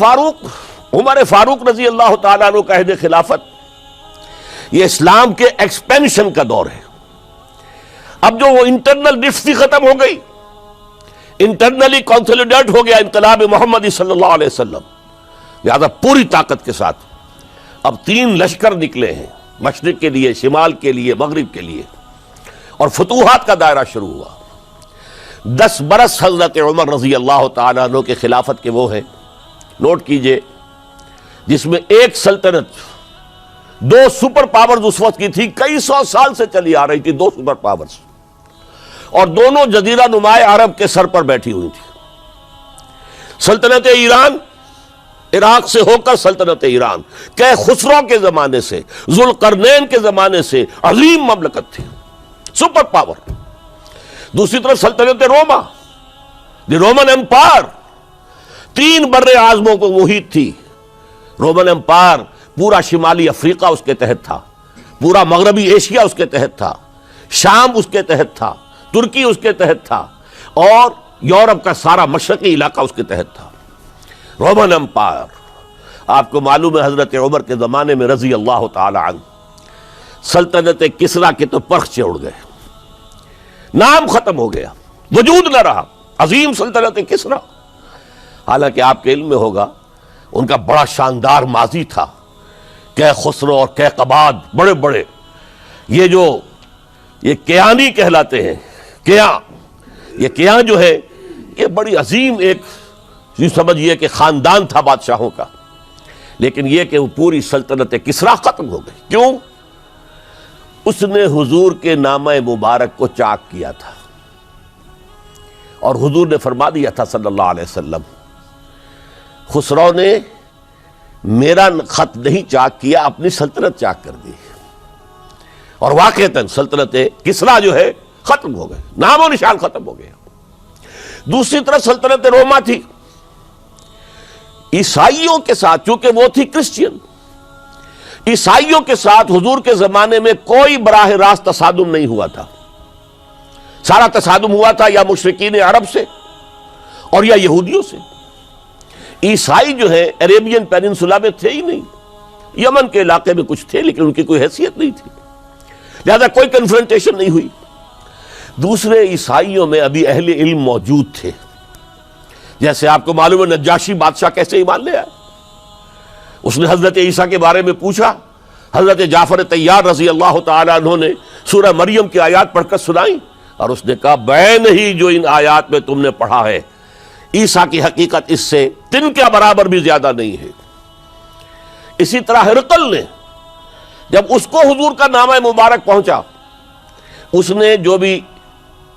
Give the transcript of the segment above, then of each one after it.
عمر فاروق رضی اللہ تعالیٰ عنہ کا عہد خلافت یہ اسلام کے ایکسپینشن کا دور ہے. اب جو وہ انٹرنل ڈفتی ختم ہو گئی، انٹرنلی کنسولیڈیٹ ہو گیا انقلاب محمدی صلی اللہ علیہ وسلم، لہذا پوری طاقت کے ساتھ اب 3 لشکر نکلے ہیں، مشرق کے لیے، شمال کے لیے، مغرب کے لیے، اور فتوحات کا دائرہ شروع ہوا. 10 برس حضرت عمر رضی اللہ تعالیٰ عنہ کے خلافت کے وہ ہیں، نوٹ کیجئے، جس میں ایک سلطنت 2 سپر پاورز اس وقت کی تھی، کئی 100 سال سے چلی آ رہی تھی 2 سپر پاورز، اور دونوں جزیرہ نما عرب کے سر پر بیٹھی ہوئی تھی. سلطنت ایران، عراق سے ہو کر سلطنت ایران کہ خسرو کے زمانے سے، ذوالقرنین کے زمانے سے عظیم مملکت تھی، سپر پاور. دوسری طرف سلطنت روما، دی رومن امپائر، 3 بر اعظموں کو محیط تھی. رومن امپائر پورا شمالی افریقہ اس کے تحت تھا، پورا مغربی ایشیا اس کے تحت تھا، شام اس کے تحت تھا، ترکی اس کے تحت تھا، اور یورپ کا سارا مشرقی علاقہ اس کے تحت تھا. Roman empire. آپ کو معلوم ہے حضرت عمر کے زمانے میں رضی اللہ تعالی عنہ سلطنت کسریٰ کے تو پرخچے اڑ گئے، نام ختم ہو گیا، وجود نہ رہا عظیم سلطنت کسریٰ. حالانکہ آپ کے علم میں ہوگا ان کا بڑا شاندار ماضی تھا، کہ خسرو اور کیقباد، بڑے بڑے یہ کیانی کہلاتے ہیں. یہ کیان جو ہے یہ بڑی عظیم ایک سمجھیے کہ خاندان تھا بادشاہوں کا. لیکن یہ کہ وہ پوری سلطنت کسریٰ ختم ہو گئی. کیوں؟ اس نے حضور کے نامہ مبارک کو چاک کیا تھا، اور حضور نے فرما دیا تھا صلی اللہ علیہ وسلم، خسرو نے میرا خط نہیں چاک کیا، اپنی سلطنت چاک کر دی. اور واقعتاً سلطنت کسریٰ جو ہے ختم ہو گئے، نام و نشان ختم ہو گیا. دوسری طرف سلطنت روما تھی، عیسائیوں کے ساتھ، چونکہ وہ تھی کرسچین، عیسائیوں کے ساتھ حضور کے زمانے میں کوئی براہ راست تصادم نہیں ہوا تھا. سارا تصادم ہوا تھا یا مشرکین عرب سے اور یا یہودیوں سے. عیسائی جو ہے عربین پیننسولا میں تھے ہی نہیں، یمن کے علاقے میں کچھ تھے لیکن ان کی کوئی حیثیت نہیں تھی، لہذا کوئی کنفرنٹیشن نہیں ہوئی. دوسرے عیسائیوں میں ابھی اہل علم موجود تھے، جیسے آپ کو معلوم ہے نجاشی بادشاہ کیسے ایمان لے آئے. اس نے حضرت عیسیٰ کے بارے میں پوچھا، حضرت جعفر طیار رضی اللہ تعالیٰ عنہ نے سورہ مریم کی آیات پڑھ کر سنائیں، اور اس نے کہا بین ہی جو ان آیات میں تم نے پڑھا ہے، عیسیٰ کی حقیقت اس سے 3 کے برابر بھی زیادہ نہیں ہے. اسی طرح ہرقل نے جب اس کو حضور کا نامہ مبارک پہنچا، اس نے جو بھی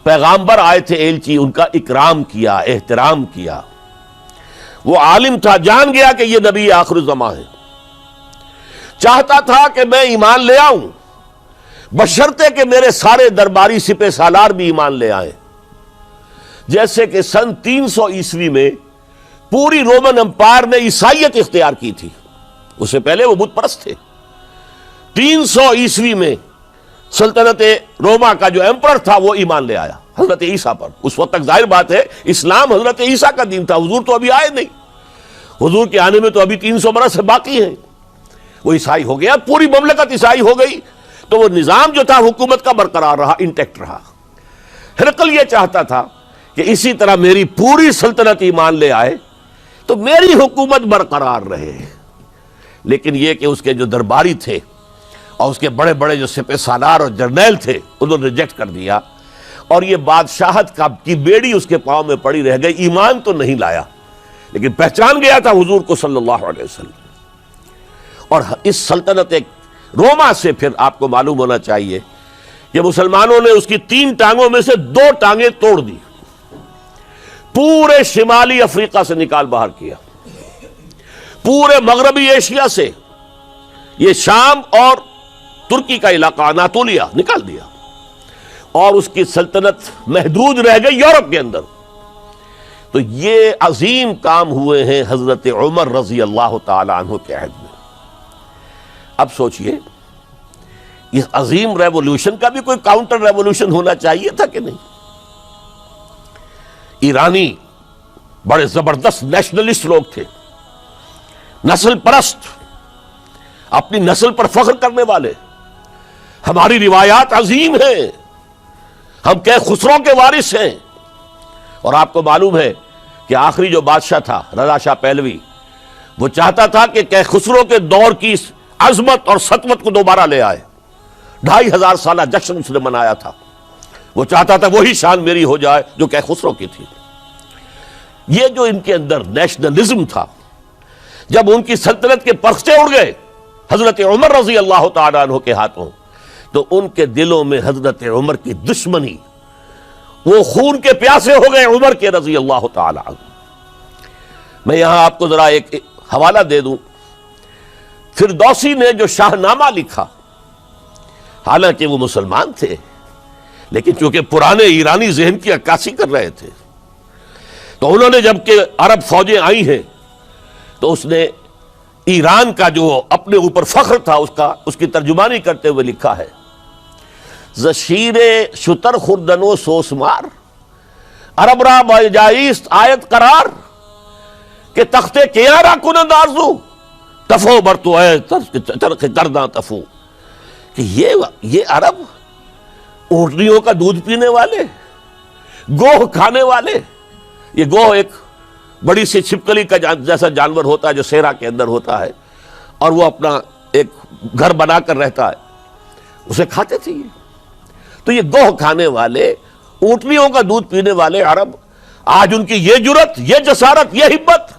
پیغامبر آئے تھے ایلچی، ان کا اکرام کیا، احترام کیا. وہ عالم تھا، جان گیا کہ یہ نبی آخر الزمان ہے، چاہتا تھا کہ میں ایمان لے آؤں بشرطے کہ میرے سارے درباری سپہ سالار بھی ایمان لے آئیں. جیسے کہ سن 300 عیسوی میں پوری رومن امپائر نے عیسائیت اختیار کی تھی، اس سے پہلے وہ بت پرست تھے. 300 عیسوی میں سلطنت روما کا جو ایمپرر تھا وہ ایمان لے آیا حضرت عیسیٰ پر. اس وقت تک ظاہر بات ہے اسلام حضرت عیسیٰ کا دین تھا، حضور تو ابھی آئے نہیں، حضور کے آنے میں تو ابھی 300 برس باقی ہیں. وہ عیسائی ہو گیا، پوری مملکت عیسائی ہو گئی، تو وہ نظام جو تھا حکومت کا برقرار رہا، انٹیکٹ رہا. ہرقل یہ چاہتا تھا کہ اسی طرح میری پوری سلطنت ایمان لے آئے تو میری حکومت برقرار رہے. لیکن یہ کہ اس کے جو درباری تھے اور اس کے بڑے بڑے جو سپہ سالار اور جرنیل تھے، انہوں نے ریجیکٹ کر دیا، اور یہ بادشاہت کی بیڑی اس کے پاؤں میں پڑی رہ گئی. ایمان تو نہیں لایا لیکن پہچان گیا تھا حضور کو صلی اللہ علیہ وسلم. اور اس سلطنت روما سے پھر آپ کو معلوم ہونا چاہیے کہ مسلمانوں نے اس کی 3 ٹانگوں میں سے 2 ٹانگیں توڑ دی، پورے شمالی افریقہ سے نکال باہر کیا، پورے مغربی ایشیا سے یہ شام اور ترکی کا علاقہ اناطولیہ نکال دیا، اور اس کی سلطنت محدود رہ گئی یورپ کے اندر. تو یہ عظیم کام ہوئے ہیں حضرت عمر رضی اللہ تعالی عنہ کے عہد میں. اب سوچئے اس عظیم ریولوشن کا بھی کوئی کاؤنٹر ریولوشن ہونا چاہیے تھا کہ نہیں. ایرانی بڑے زبردست نیشنلسٹ لوگ تھے، نسل پرست، اپنی نسل پر فخر کرنے والے. ہماری روایات عظیم ہیں، ہم خسرو کے وارث ہیں. اور آپ کو معلوم ہے کہ آخری جو بادشاہ تھا رضا شاہ پہلوی، وہ چاہتا تھا کہ خسرو کے دور کی عظمت اور سطوت کو دوبارہ لے آئے. 2500 سالہ جشن اس نے منایا تھا. وہ چاہتا تھا وہی شان میری ہو جائے جو خسرو کی تھی. یہ جو ان کے اندر نیشنلزم تھا، جب ان کی سلطنت کے پرچے اڑ گئے حضرت عمر رضی اللہ تعالیٰ عنہ کے ہاتھوں، تو ان کے دلوں میں حضرت عمر کی دشمنی، وہ خون کے پیاسے ہو گئے عمر کے رضی اللہ تعالیٰ عنہ. میں یہاں آپ کو ذرا ایک حوالہ دے دوں. فردوسی نے جو شاہ نامہ لکھا، حالانکہ وہ مسلمان تھے لیکن چونکہ پرانے ایرانی ذہن کی عکاسی کر رہے تھے، تو انہوں نے جب کہ عرب فوجیں آئی ہیں تو اس نے ایران کا جو اپنے اوپر فخر تھا اس کی ترجمانی کرتے ہوئے لکھا ہے: زشیر شتر خوردن و سوسمار عرب را بجائیست آیت قرار کہ تختے کیا را کنند آرزو تفو برتو ہے چرخ کرداں تفو. کہ یہ عرب اونٹنیوں کا دودھ پینے والے، گوہ کھانے والے. یہ گوہ ایک بڑی سی چھپکلی کا جیسا جانور ہوتا ہے جو صحرا کے اندر ہوتا ہے، اور وہ اپنا ایک گھر بنا کر رہتا ہے، اسے کھاتے تھے. تو یہ گوہ کھانے والے، اونٹنیوں کا دودھ پینے والے عرب، آج ان کی یہ جرت، یہ جسارت، یہ ہمت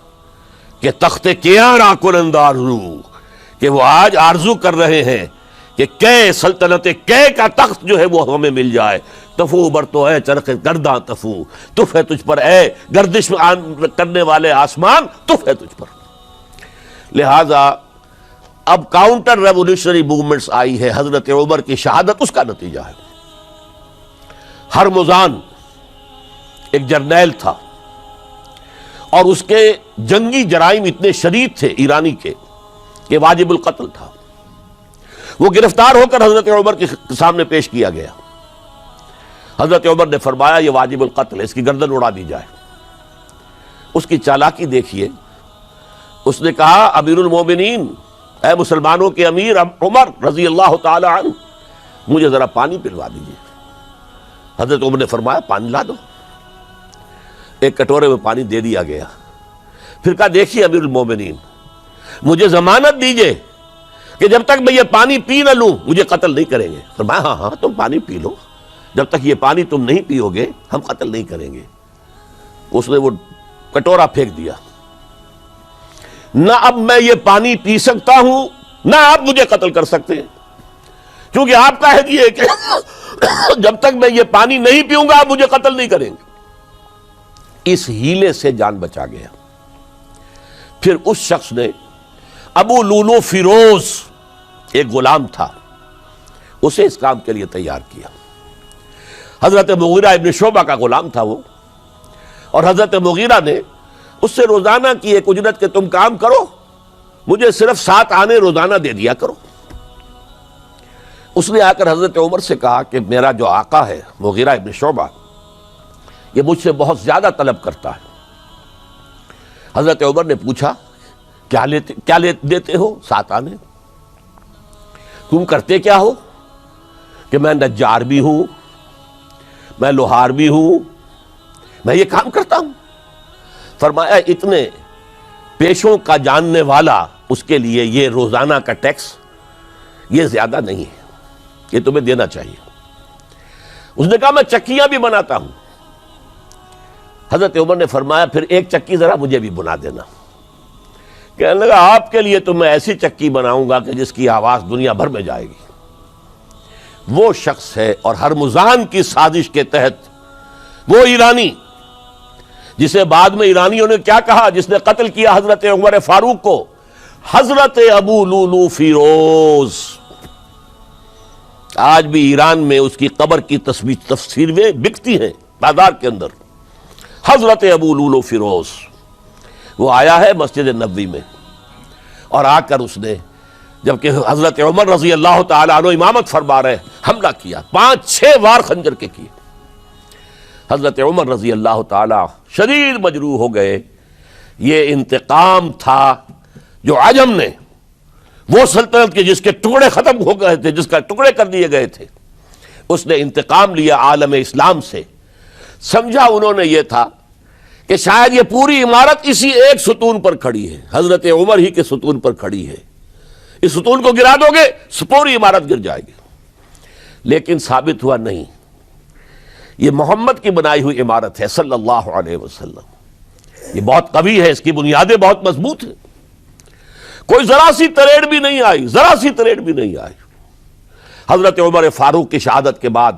کہ تخت کیا را کنند آرزو، کہ وہ آج آرزو کر رہے ہیں کہ سلطنت کا تخت جو ہے وہ ہمیں مل جائے. تفو برتو ہے چرخ گرداں تفو، تف ہے تجھ پر اے گردش کرنے والے آسمان، تف ہے تجھ پر. لہذا اب کاؤنٹر ریولیوشنری موومنٹس آئی ہے. حضرت عمر کی شہادت اس کا نتیجہ ہے. ہرمزان ایک جرنیل تھا اور اس کے جنگی جرائم اتنے شدید تھے ایرانی کے کہ واجب القتل تھا. وہ گرفتار ہو کر حضرت عمر کے سامنے پیش کیا گیا. حضرت عمر نے فرمایا یہ واجب القتل ہے، اس کی گردن اڑا دی جائے. اس کی چالاکی دیکھیے. اس نے کہا امیر المومنین، اے مسلمانوں کے امیر عمر رضی اللہ تعالی عنہ، مجھے ذرا پانی پلوا دیجیے. حضرت عمر نے فرمایا پانی لا دو. ایک کٹورے میں پانی دے دیا گیا. پھر کہا دیکھیے امیر المومنین، مجھے ضمانت دیجیے کہ جب تک میں یہ پانی پی نہ لوں مجھے قتل نہیں کریں گے. فرمایا ہاں ہاں تم پانی پی لو، جب تک یہ پانی تم نہیں پیو گے ہم قتل نہیں کریں گے. اس نے وہ کٹورا پھینک دیا. نہ اب میں یہ پانی پی سکتا ہوں نہ آپ مجھے قتل کر سکتے ہیں، کیونکہ آپ کا عہد یہ ہے کہ جب تک میں یہ پانی نہیں پیوں گا آپ مجھے قتل نہیں کریں گے. اس ہیلے سے جان بچا گیا. پھر اس شخص نے ابو لولو فیروز، ایک غلام تھا، اسے اس کام کے لیے تیار کیا. حضرت مغیرہ ابن شعبہ کا غلام تھا وہ، اور حضرت مغیرہ نے اس سے روزانہ کی ایک اجرت کہ تم کام کرو، مجھے صرف 7 آنے روزانہ دے دیا کرو. اس نے آ کر حضرت عمر سے کہا کہ میرا جو آقا ہے مغیرہ ابن شعبہ، یہ مجھ سے بہت زیادہ طلب کرتا ہے. حضرت عمر نے پوچھا کیا دیتے ہو؟ 7 آنے. تم کرتے کیا ہو؟ کہ میں نجار بھی ہوں، میں لوہار بھی ہوں، میں یہ کام کرتا ہوں. فرمایا اتنے پیشوں کا جاننے والا اس کے لیے یہ روزانہ کا ٹیکس یہ زیادہ نہیں ہے، یہ تمہیں دینا چاہیے. اس نے کہا میں چکیاں بھی بناتا ہوں. حضرت عمر نے فرمایا پھر ایک چکی ذرا مجھے بھی بنا دینا. کہنے لگا آپ کے لیے تو میں ایسی چکی بناؤں گا کہ جس کی آواز دنیا بھر میں جائے گی. وہ شخص ہے اور ہرمزان کی سازش کے تحت وہ ایرانی جسے بعد میں ایرانیوں نے کیا کہا، جس نے قتل کیا حضرت عمر فاروق کو، حضرت ابو لولو فیروز. آج بھی ایران میں اس کی قبر کی تفسیریں بکتی ہیں بازار کے اندر. حضرت ابو لولو فیروز وہ آیا ہے مسجد نبوی میں، اور آ کر اس نے جبکہ حضرت عمر رضی اللہ تعالیٰ عنہ امامت فرما رہے حملہ کیا، 5-6 وار خنجر کے کیے. حضرت عمر رضی اللہ تعالیٰ شدید مجروح ہو گئے. یہ انتقام تھا جو عجم نے وہ سلطنت کے جس کے ٹکڑے ختم ہو گئے تھے، جس کا ٹکڑے کر دیے گئے تھے، اس نے انتقام لیا عالم اسلام سے. سمجھا انہوں نے یہ تھا کہ شاید یہ پوری عمارت اسی ایک ستون پر کھڑی ہے، حضرت عمر ہی کے ستون پر کھڑی ہے، اس ستون کو گرا دو گے پوری عمارت گر جائے گی. لیکن ثابت ہوا نہیں، یہ محمد کی بنائی ہوئی عمارت ہے صلی اللہ علیہ وسلم. یہ بہت قوی ہے، اس کی بنیادیں بہت مضبوط ہیں، کوئی ذرا سی تریڑ بھی نہیں آئی، ذرا سی تریڑ بھی نہیں آئی. حضرت عمر فاروق کی شہادت کے بعد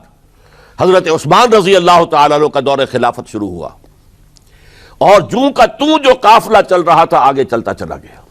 حضرت عثمان رضی اللہ تعالیٰ عنہ کا دور خلافت شروع ہوا، اور جوں کا توں جو قافلہ چل رہا تھا آگے چلتا چلا گیا.